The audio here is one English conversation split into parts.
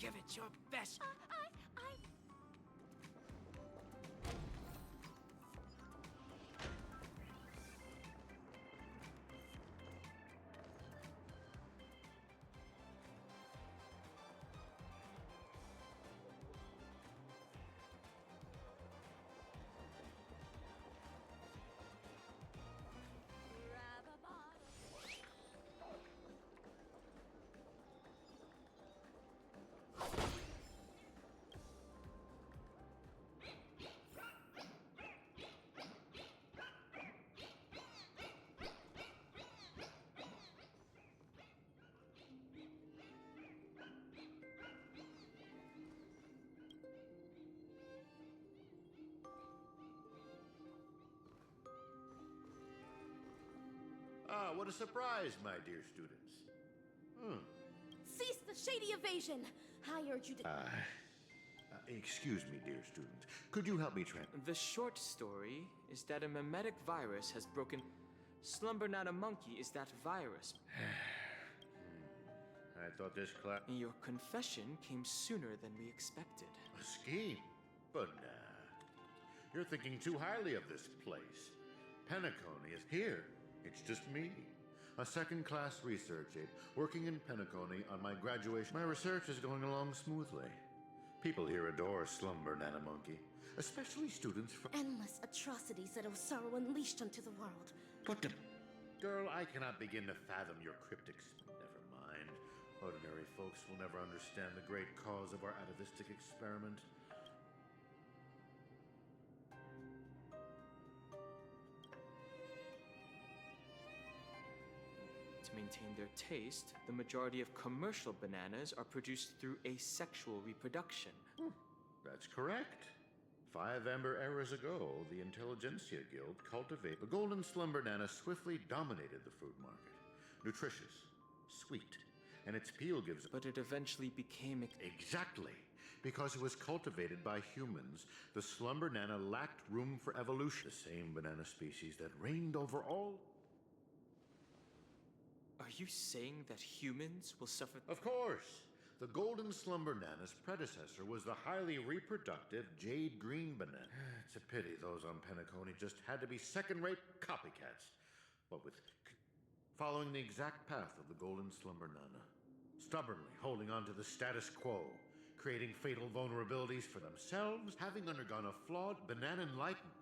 Give it your best. Grab a bottle. Ah, what a surprise, my dear students. Cease the shady evasion! I urge you to. Excuse me, dear students. Could you help me The short story is that a mimetic virus has broken. Slumber not a monkey is that virus. I thought this class... Your confession came sooner than we expected. A scheme? But nah. You're thinking too highly of this place. Penacony is here. It's just me. A second-class research aide working in Penacony on my graduation. My research is going along smoothly. People here adore Slumber Nanomonkey, especially students from... Endless atrocities that Osaru unleashed onto the world. But the... Girl, I cannot begin to fathom your cryptic... Never mind. Ordinary folks will never understand the great cause of our atavistic experiment. To maintain their taste, the majority of commercial bananas are produced through asexual reproduction. That's correct. 5 amber eras ago, the Intelligentsia Guild cultivated... The golden slumber banana swiftly dominated the fruit market. Nutritious, sweet, and its peel gives... But it eventually became... Exactly. Because it was cultivated by humans, the slumber banana lacked room for evolution. The same banana species that reigned over all... Are you saying that humans will suffer? Of course! The golden slumber banana's predecessor was the highly reproductive jade green banana. It's a pity those on Penacony just had to be second-rate copycats. But with... following the exact path of the golden slumber banana. Stubbornly holding on to the status quo, creating fatal vulnerabilities for themselves, having undergone a flawed banana enlightenment.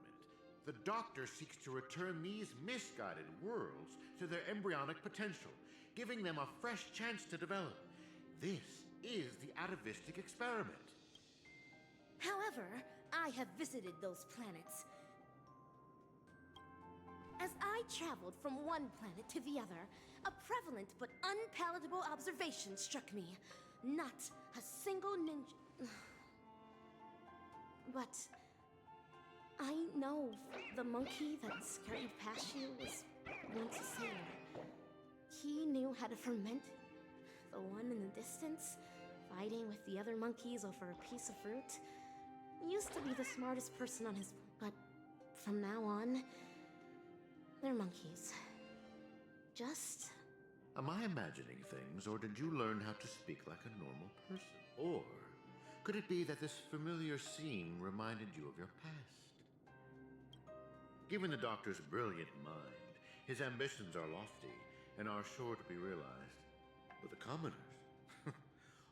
The Doctor seeks to return these misguided worlds to their embryonic potential, giving them a fresh chance to develop. This is the atavistic experiment. However, I have visited those planets. As I traveled from one planet to the other, a prevalent but unpalatable observation struck me. Not a single ninja... But... I know the monkey that scurried past you was once a sailor. He knew how to ferment. The one in the distance, fighting with the other monkeys over a piece of fruit, used to be the smartest person on his... But from now on, they're monkeys. Just... Am I imagining things, or did you learn how to speak like a normal person? Or could it be that this familiar scene reminded you of your past? Given the Doctor's brilliant mind, his ambitions are lofty and are sure to be realized. But the commoners,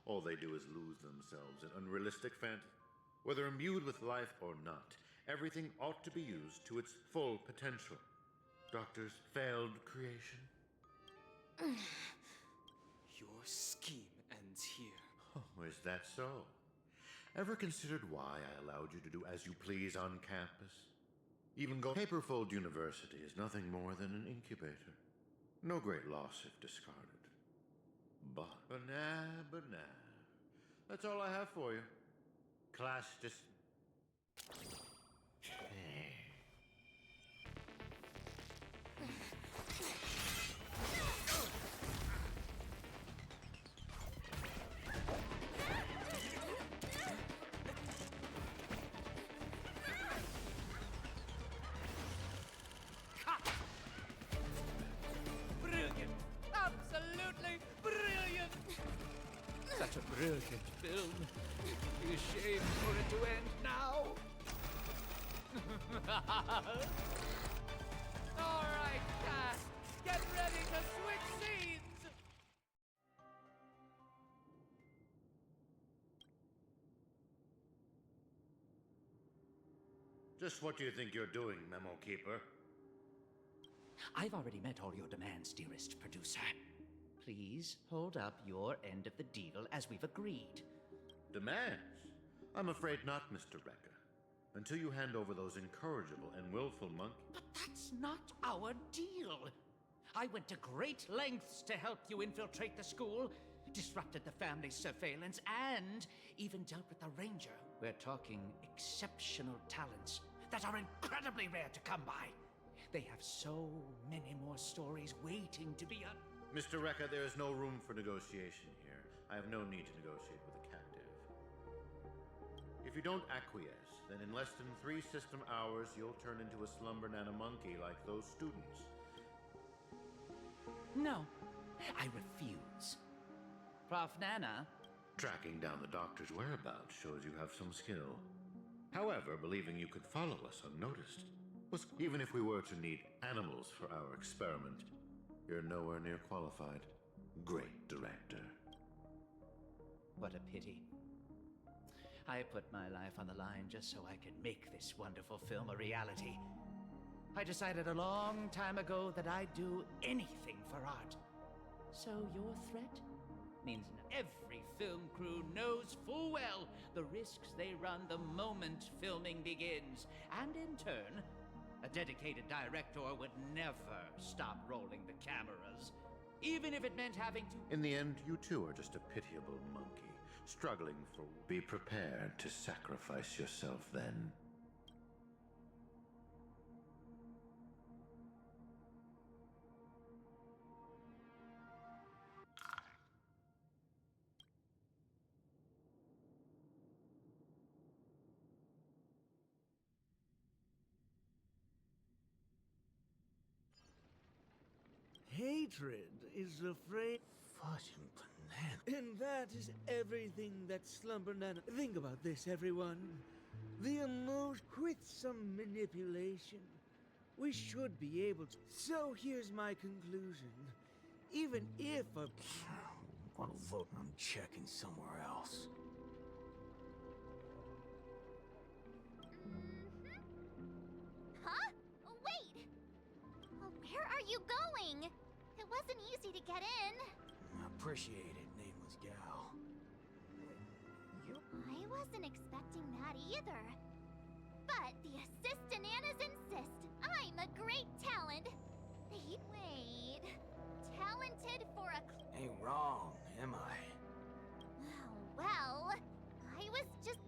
all they do is lose themselves in unrealistic fantasy. Whether imbued with life or not, everything ought to be used to its full potential. Doctor's failed creation. Your scheme ends here. Oh, is that so? Ever considered why I allowed you to do as you please on campus? Even Paperfold University is nothing more than an incubator. No great loss if discarded. But nah. That's all I have for you. Class dis... Brilliant! Absolutely brilliant! Such What a brilliant film. It'd be a shame for it to end now. All right, cast, get ready to switch scenes. Just what do you think you're doing, Memo Keeper? I've already met all your demands, dearest producer. Please hold up your end of the deal as we've agreed. Demands? I'm afraid not, Mr. Recker. Until you hand over those incorrigible and willful monkeys. But that's not our deal. I went to great lengths to help you infiltrate the school, disrupted the family's surveillance, and even dealt with the ranger. We're talking exceptional talents that are incredibly rare to come by. They have so many more stories waiting to be Mr. Recker, there is no room for negotiation here. I have no need to negotiate with a captive. If you don't acquiesce, then in less than 3 system hours, you'll turn into a slumber nana monkey like those students. No, I refuse. Prof. Nana? Tracking down the doctor's whereabouts shows you have some skill. However, believing you could follow us unnoticed. Even if we were to need animals for our experiment, you're nowhere near qualified. Great director. What a pity. I put my life on the line just so I could make this wonderful film a reality. I decided a long time ago that I'd do anything for art. So your threat means every film crew knows full well the risks they run the moment filming begins. And in turn, a dedicated director would never stop rolling the cameras, even if it meant having to... In the end, you too are just a pitiable monkey, struggling for... Be prepared to sacrifice yourself then. Hatred is afraid. Fudging banana. And that is everything that Slumber Nana. Think about this, everyone. The emotion with some manipulation. We should be able to. So here's my conclusion. Even if a. Want to vote? I'm checking somewhere else. Huh? Wait! Where are you going? It wasn't easy to get in. I appreciate it, nameless gal. I wasn't expecting that either. But the assistant Annas insist I'm a great talent. Wait. Talented for a... Ain't wrong, am I? Well, I was just...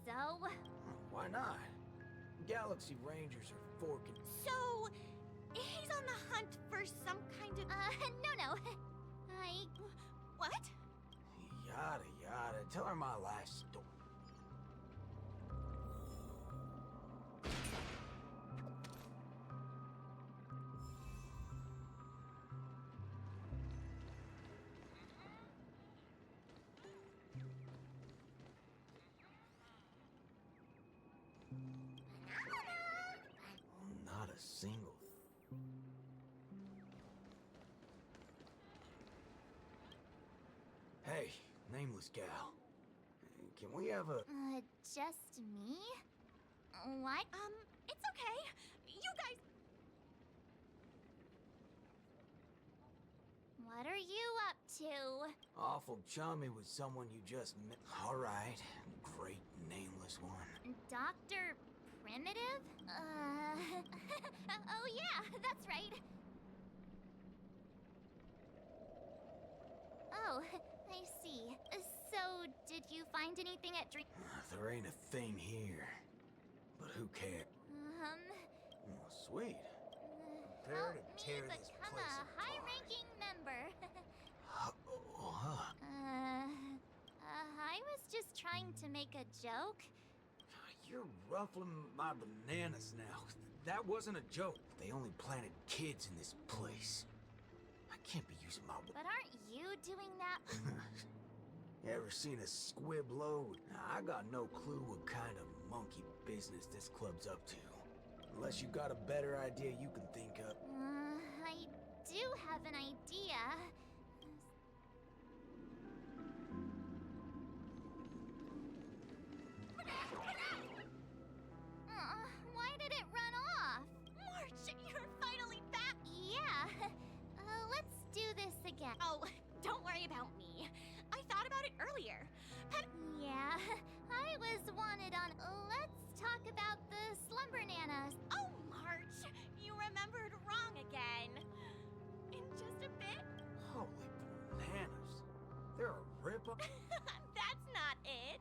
So... Why not? Galaxy Rangers are forking. So... He's on the hunt for some kind of... no. What? Yada yada. Tell her my last story. Not a single. Hey, nameless gal. Can we have a... Just me? What? It's okay. You guys... What are you up to? Awful chummy with someone you just met. All right, great nameless one. Dr. Primitive? Oh yeah, that's right. Oh, I see. So, did you find anything at drink? There ain't a thing here. But who cares? Oh, sweet. Prepare Help to tear me this become place a apart. high-ranking member. Huh? I was just trying to make a joke. You're ruffling my bananas now. That wasn't a joke. They only planted kids in this place. I can't be using my... But aren't you doing that? You ever seen a squib load? Now, I got no clue what kind of monkey business this club's up to. Unless you got a better idea you can think of. I do have an idea. Why did it run off? March, you're finally back! Yeah. Let's do this again. Oh, don't worry about me. I thought about it earlier. Yeah, I was wanted on. Let's talk about the slumber nanas. Oh, March, you remembered wrong again. In just a bit. Holy bananas. They're a rip-off. That's not it.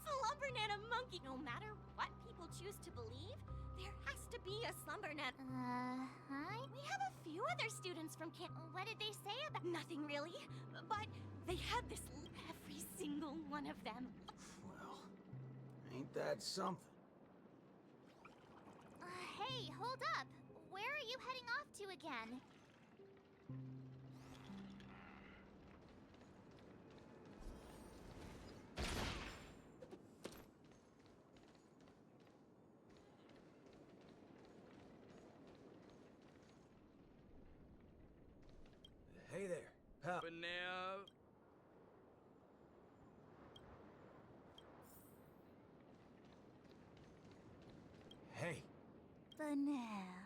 Slumber Nana Monkey. No matter what people choose to believe, there has to be a Slumber Nana. Hi? We have a few other students from camp. What did they say about? Nothing really, but they had this. Every single one of them. Well, ain't that something? Hey, hold up. Where are you heading off to again? Hey there, pal. But now... Hey, For now.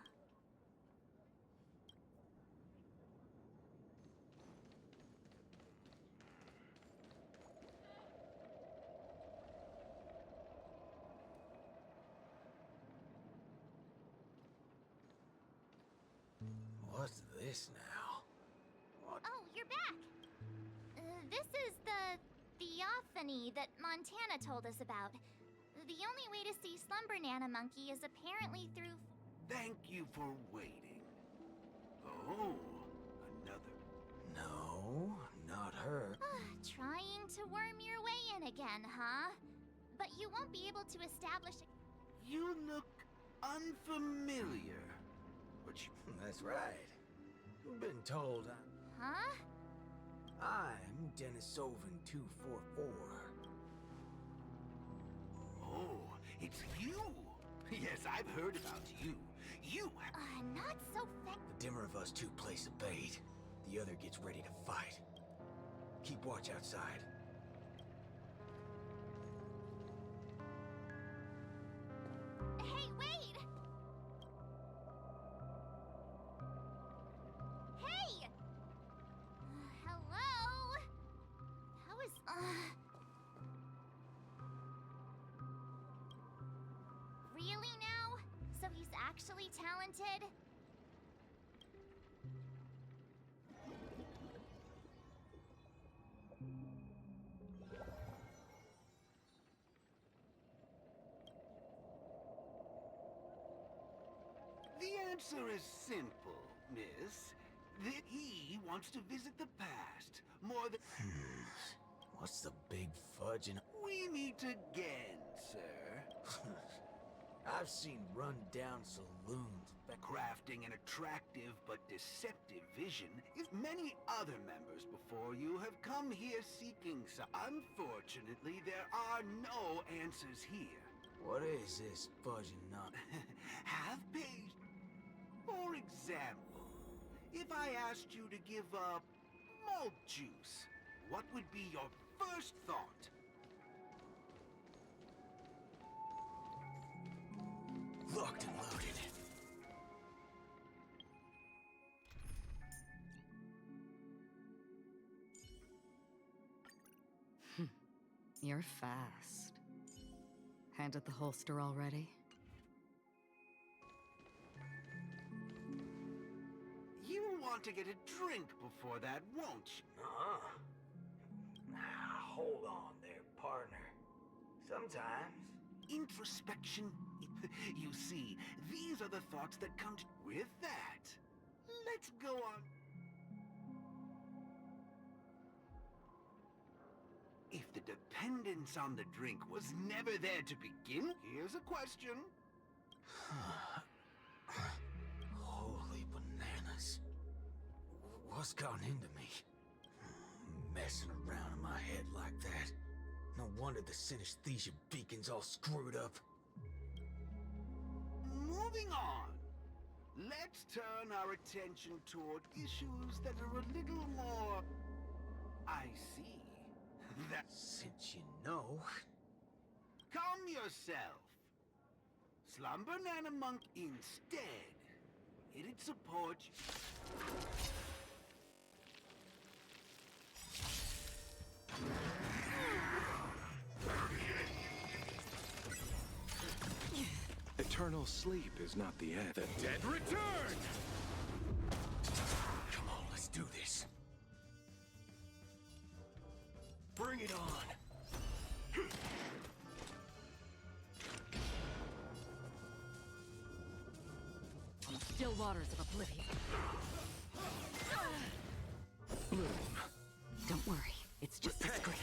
what's this now? What? Oh, you're back. This is the theophany that Montana told us about. The only way to see Slumber Nana Monkey is apparently through. Thank you for waiting. Oh, another. No, not her. Trying to worm your way in again, huh? But you won't be able to establish. You look unfamiliar. But you... That's right. Been told Huh? I'm Dennis Oven 244. Oh, it's you. Yes, I've heard about you. You have... Not so The dimmer of us two plays the bait. The other gets ready to fight. Keep watch outside. Hey, wait! Hey! Hello? How is... Really now? So he's actually talented? The answer is simple, miss. That he wants to visit the past more than... What's the big fudge in... We meet again, sir. I've seen run-down saloons. Crafting an attractive but deceptive vision is many other members before you have come here seeking some. Unfortunately, there are no answers here. What is this fudging nut? Have patience. For example, if I asked you to give up malt juice, what would be your first thought? Locked and loaded. You're fast. Handed the holster already? You want to get a drink before that, won't you? Hold on there, partner. Sometimes. Introspection. You see, these are the thoughts that come to... With that, let's go on. If the dependence on the drink was never there to begin, here's a question. Holy bananas. What's gotten into me? Messing around in my head like that. No wonder the synesthesia beacon's all screwed up. Moving on. Let's turn our attention toward issues that are a little more... I see. That... Since you know... Calm yourself. Slumber Nana Monk instead. It'd support Eternal sleep is not the end. The dead return! Come on, let's do this. Bring it on. On the still waters of oblivion. Bloom. Don't worry, it's just a scrim.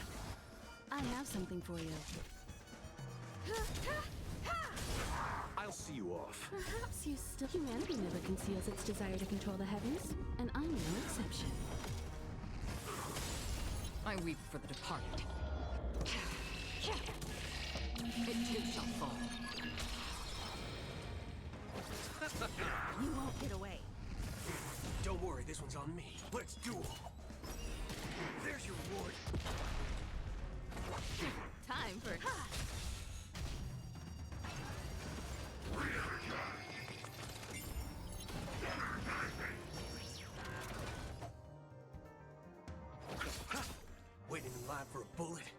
I have something for you. I'll see you off. Perhaps you still... Humanity never conceals its desire to control the heavens, and I'm no exception. I weep for the departed. It too shall fall. You won't get away. Don't worry, this one's on me. Let's duel. There's your reward. Time for... Waiting in line for a bullet.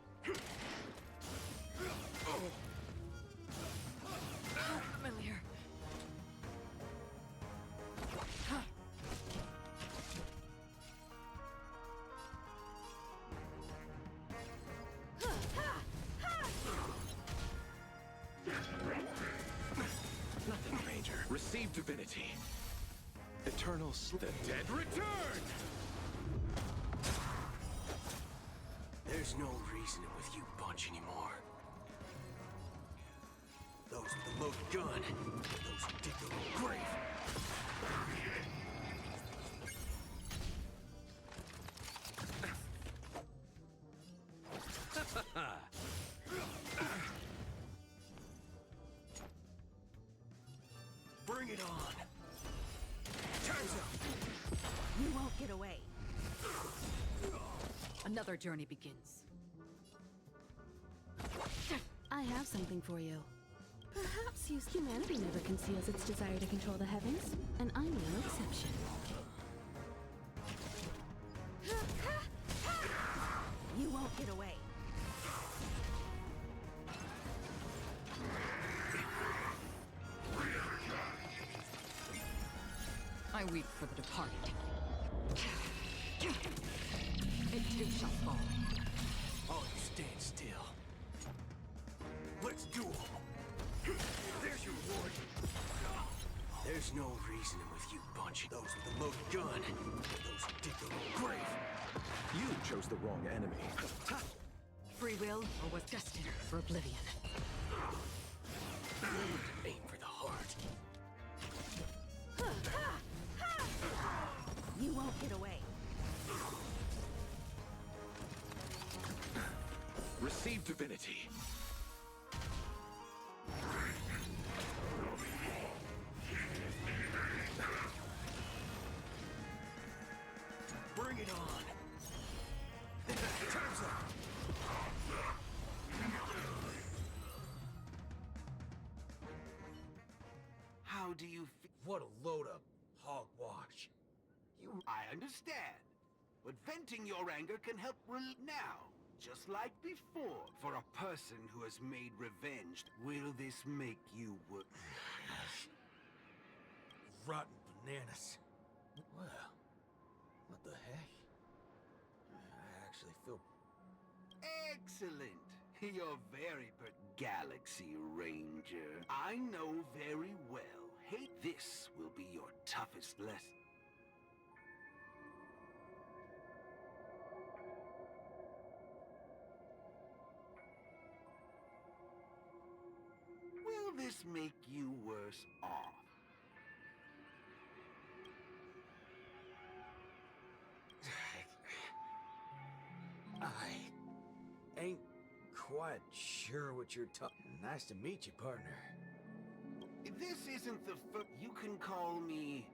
Familiar. Nothing major. Receive divinity. Eternal sleep. The dead return! There's no reasoning with you bunch anymore. Those with the loaded gun, those who dig their own grave. Bring it on. Time's up. You won't get away. Another journey begins. I have something for you. Perhaps humanity never conceals its desire to control the heavens, and I'm no exception. You won't get away. I weep for the departed. It too shall fall. Oh, you stand still. Let's duel. There's your reward. There's no reasoning with you bunch. Those with the loaded gun, those who dig their own grave. You chose the wrong enemy. Free will or was destined for oblivion? Aim for the heart. You won't get away. Receive divinity. Bring it on. Time's up. How do you feel? What a load of hogwash. I understand. But venting your anger can help now. Just like before. For a person who has made revenge, will this make you work? Rotten bananas. Well, what the heck? I actually feel... Excellent. You're very Galaxy Ranger. I know very well. Hey, this will be your toughest lesson. Will this make you worse off? quite sure what you're talking. Nice to meet you, partner. This isn't the first. You can call me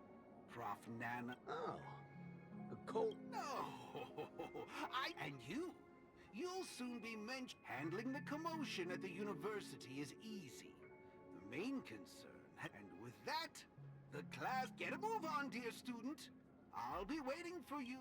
Prof. Nana. Oh, a colt. No, and you. You'll soon be mentioned. Handling the commotion at the university is easy. The main concern, and with that, the class. Get a move on, dear student. I'll be waiting for you.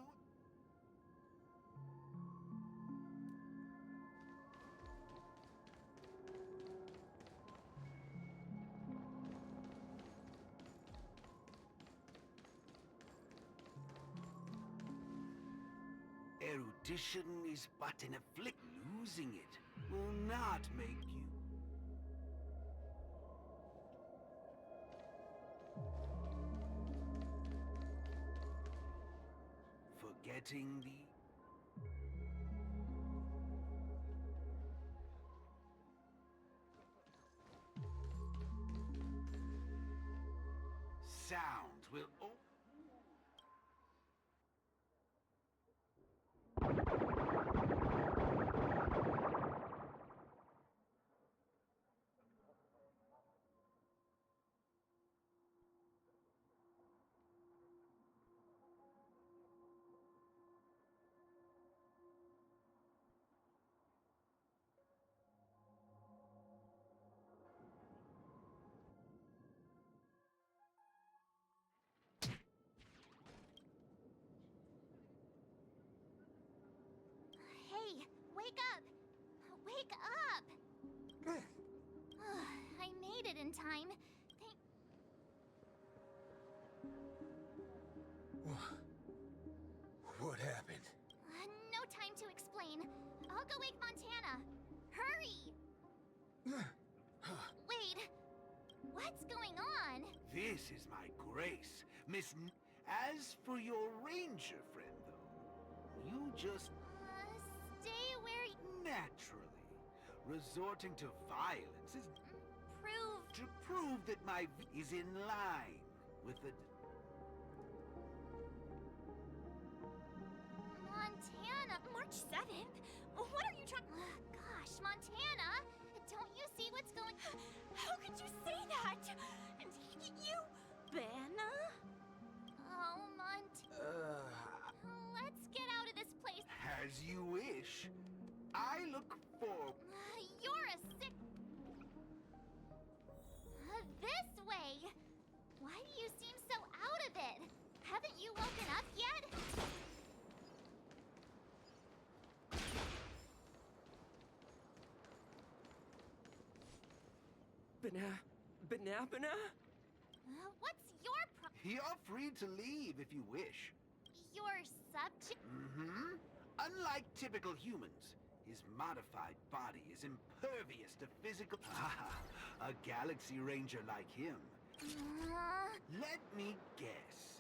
Erudition is but an afflict. Losing it will not make you. Forgetting the. Sounds will. Oh. Hey, wake up! Wake up! I made it in time. Thank. What happened? No time to explain. I'll go wake Montana. Hurry! Wait. What's going on? This is my grace, Miss. As for your ranger friend, though, you just Stay where you naturally resorting to violence is prove. to prove that my is in line with the. Montana, March 7th? What are you trying? Gosh, Montana! Don't you see what's going? How could you say that? You, Banna? Oh, let's get out of this place. As you wish. I look for. You're a sick. This way. Why do you seem so out of it? Haven't you woken up yet? Banana? What's your You're free to leave if you wish. Your subject? Mm-hmm. Unlike typical humans, his modified body is impervious to physical. A galaxy ranger like him. Let me guess.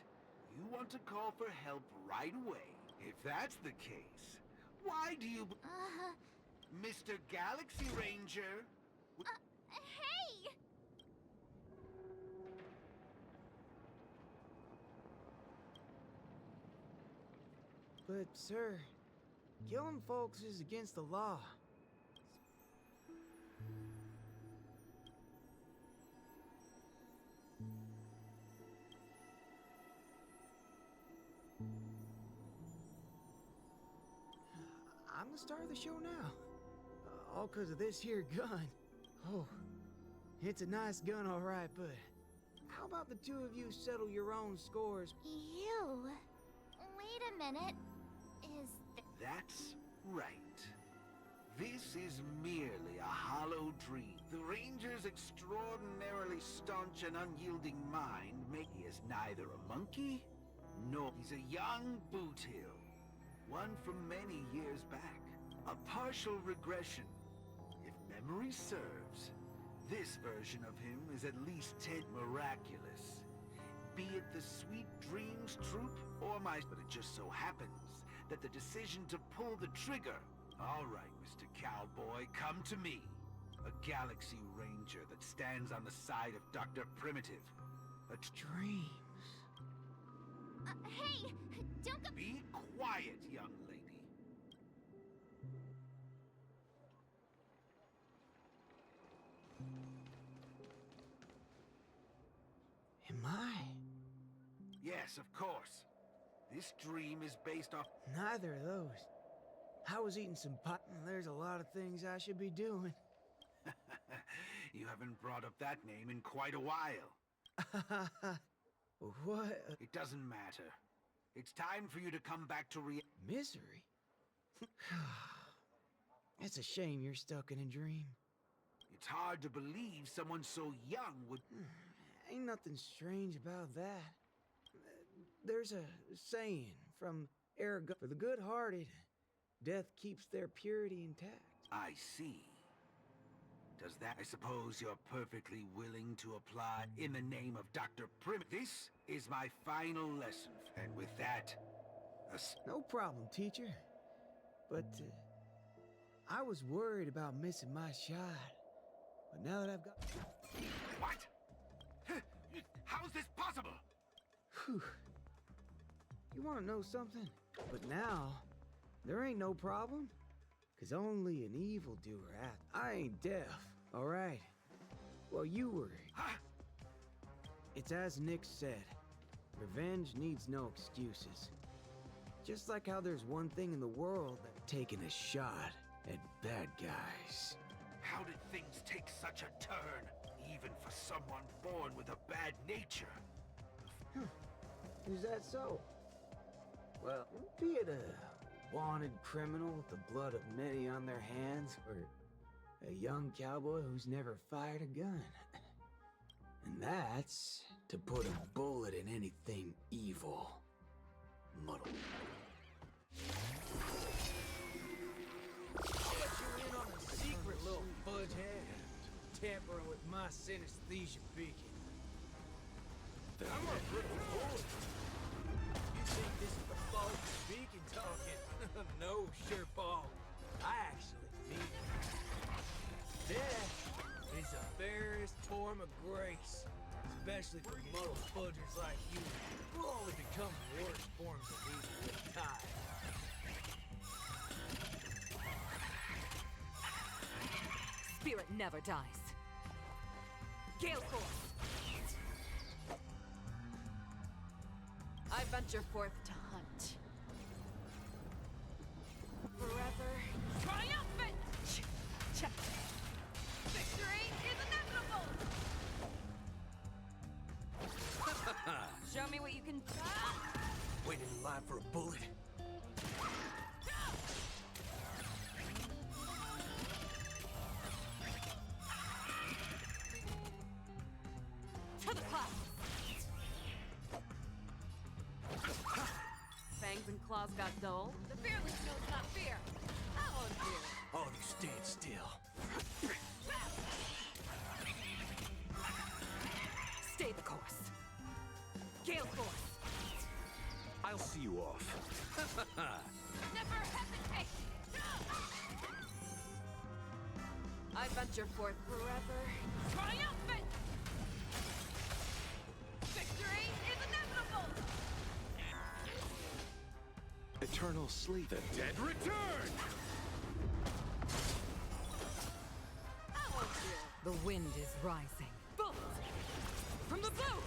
You want to call for help right away. If that's the case, why do you... Mr. Galaxy Ranger? Hey! But, sir, killing folks is against the law. I'm the star of the show now. All 'cause of this here gun. Oh, it's a nice gun, all right, but how about the two of you settle your own scores? You? Wait a minute. That's right. This is merely a hollow dream. The Ranger's extraordinarily staunch and unyielding mind he is neither a monkey, nor he's a young boothill. One from many years back. A partial regression. If memory serves, this version of him is at least 10 miraculous. Be it the Sweet Dreams Troop or my... But it just so happens that the decision to pull the trigger... All right, Mr. Cowboy, come to me. A Galaxy Ranger that stands on the side of Dr. Primitive. A Dreams. Hey! Don't go... Be quiet, young lady. Yes, of course. This dream is based off... Neither of those. I was eating some pot. There's a lot of things I should be doing. You haven't brought up that name in quite a while. What? It doesn't matter. It's time for you to come back to Misery? It's a shame you're stuck in a dream. It's hard to believe someone so young would... Ain't nothing strange about that. There's a saying from Aragon, for the good-hearted, death keeps their purity intact. I see. Does that... I suppose you're perfectly willing to apply in the name of Dr. Prim... This is my final lesson, and with that... No problem, teacher. But, I was worried about missing my shot. But now that I've got... What? How's this possible? Whew. You want to know something? But now, there ain't no problem. Cause only an evildoer act. I ain't deaf, alright? Well, you were. Huh? It's as Nick said. Revenge needs no excuses. Just like how there's one thing in the world that's taking a shot at bad guys. How did things take such a turn? Even for someone born with a bad nature. Is that so? Well, be it a wanted criminal with the blood of many on their hands, or a young cowboy who's never fired a gun. And that's to put a bullet in anything evil. Muddle. I'll let you in on the secret, little fudgehead. Tampering with my synesthesia beacon. I'm a brutal bullet. You think this is the fault of beacon talking? No, sure, Paul. I actually mean it. Death is the fairest form of grace. Especially for muddled fudgers like you, who only become worse forms of evil with time. Spirit never dies. Gale Force! I venture forth to hunt. Forever triumphant! Check. Victory is inevitable! Show me what you can do. Waiting in line for a bullet. To the class! Fangs and claws got dull. The fearless knows not fear. I'll undo it. All of you stand still. Stay the course. Gale Force! I'll see you off. Never hesitate! I venture forth forever triumphant! Victory is inevitable! Eternal sleep. The dead return! The wind is rising. Bullets! From the blue!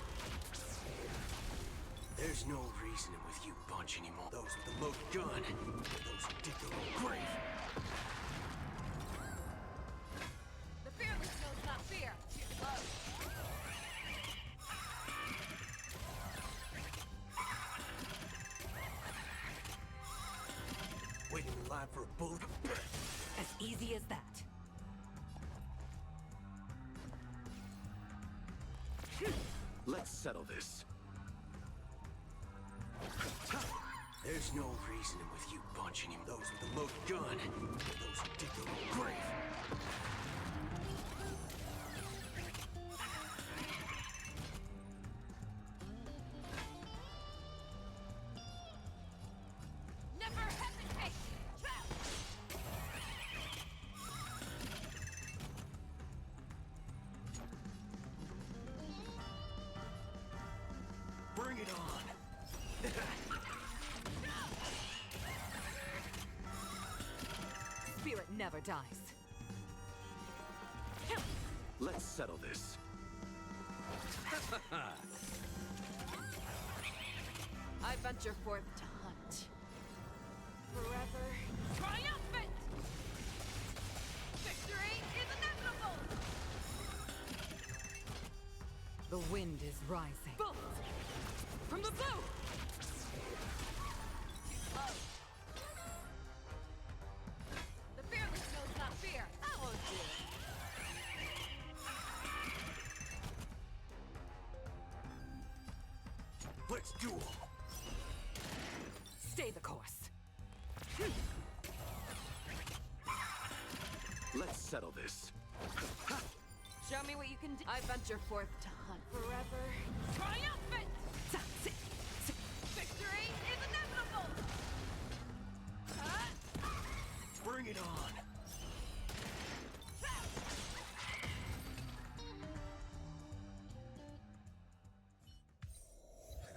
There's no reasoning with you bunch anymore. Those with the loaded gun, those who dig their own grave. The fearless knows not fear. Love. Waiting in line for a bullet. As easy as that. Let's settle this. There's no reasoning with you bunch anymore. Those with the loaded gun, those who dig their own grave. Never hesitate! Bring it on! Spirit never dies. Let's settle this. I venture forth to hunt. Forever triumphant! Victory is inevitable! The wind is rising. Bolt! From the blue! Oh. The fearless knows not fear. I won't do it. Let's duel. Stay the course. Let's settle this. Show me what you can do. I venture forth to hunt. Forever triumphant! Victory is inevitable! Bring it on.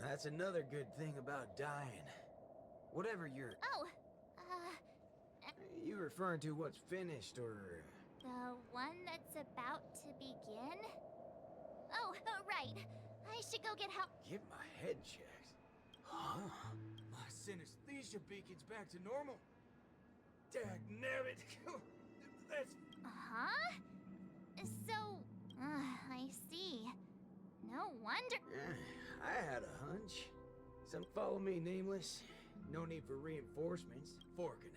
That's another good thing about dying. Whatever you're... Oh, You referring to what's finished, or... the one that's about to begin? Oh, right. I should go get help. Get my head checked. Huh? My synesthesia beacon's back to normal. Dagnabbit. That's... Huh? So, I see. No wonder. I had a hunch. Some follow me, nameless. No need for reinforcements. Fork in